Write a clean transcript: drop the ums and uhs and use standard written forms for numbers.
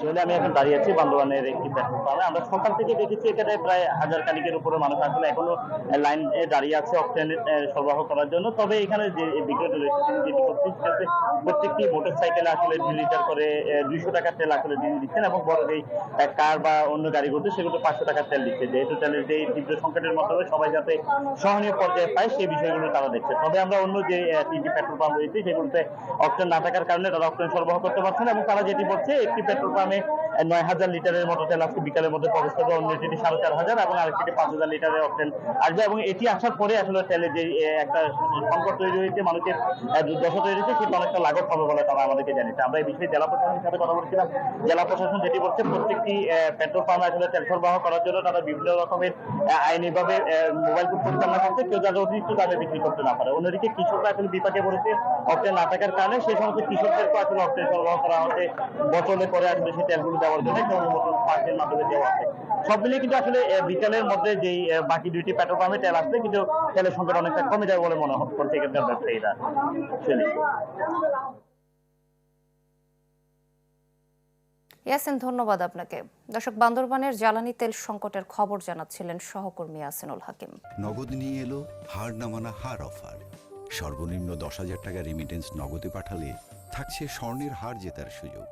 Actually আমি এখন দাঁড়িয়ে আছি বান্দরবানের একটি পেট্রোল পাম্পে। আমরা সকাল থেকে দেখেছি এখানে প্রায় হাজার খানিকের উপরে মানুষ আসলে এখনো লাইনে দাঁড়িয়ে আছে অক্সিজেন সরবরাহ করার জন্য। তবে এখানে যে বিক্রেতা রয়েছে তিনি যেটি করছেন সেটা হচ্ছে প্রত্যেকটি মোটর সাইকেলে আসলে 2 লিটার করে 200 টাকা তেল আসলে তিনি দিচ্ছেন এবং বড় যেই কার বা অন্য গাড়িগুলোতে সেগুলো 500 টাকা তেল দিচ্ছে। যেহেতু তেলের যে তীব্র সংকটের মাধ্যমে সবাই যাতে সহনীয় পর্যায়ে পায় সেই বিষয়গুলো তারা দেখছে। তবে আমরা অন্য যে 3টি পেট্রোল পাম্প রয়েছে সেগুলোতে অক্সিজেন না থাকার কারণে তারা অক্সিজেন সরবরাহ করতে পারছে না এবং তারা যেটি বলছে একটি পেট্রোল পাম্পে 9,000 লিটারের মতো তেল আজকে বিকালের মধ্যে প্রবেশ করবে, অন্য যেটি 4,500 এবং আরেকটি 5,000 লিটারের অক্সিজেন আসবে এবং এটি আসার পরে আসলে তেলের যে একটা সংকট তৈরি হয়েছে, মানুষের দুর্দশা তৈরি হয়েছে, সেটা অনেকটা লাঘব হবে বলে তারা আমাদেরকে জানিয়েছে। আমরা এই বিষয়ে জেলা প্রশাসনের সাথে কথা বলছিলাম। জেলা প্রশাসন যেটি বলছে প্রত্যেকটি পেট্রোল পাম্পে আসলে তেল সরবরাহ করার জন্য তারা বিভিন্ন রকমের আইনিভাবে মোবাইল কোড পরিচালনা করছে, কেউ যাতে অতিরিক্ত দামে বিক্রি করতে না পারে। অন্যদিকে কৃষকরা আসলে বিপাকে পড়েছে অক্টেন না থাকার কারণে। সেই সমস্ত কৃষকদেরকে আসলে অক্টেন সরবরাহ করা হচ্ছে বোতলে করে আসলে সেই তেলগুলো দেওয়ার জন্য একটা অনুমোদন পার্টির মাধ্যমে দেওয়া আছে। সব মিলিয়ে কিন্তু আসলে বিকালের মধ্যে যেই বাকি 2টি পেট্রোল পাম্পে তেল আসবে, কিন্তু তেলের সংকট অনেকটা কমে যাবে বলে মনে করছে এখানকার ব্যবসায়ীরা। ইয়াসিন, ধন্যবাদ আপনাকে। দর্শক, বান্দরবানের জ্বালানি তেল সংকটের খবর জানাচ্ছিলেন সহকর্মী ইয়াসিনুল হাকিম। নগদ নিয়ে এলো হার না মানা হার অফার। সর্বনিম্ন 10,000 টাকা রেমিটেন্স নগদে পাঠালে থাকছে স্বর্ণের হার জেতার সুযোগ।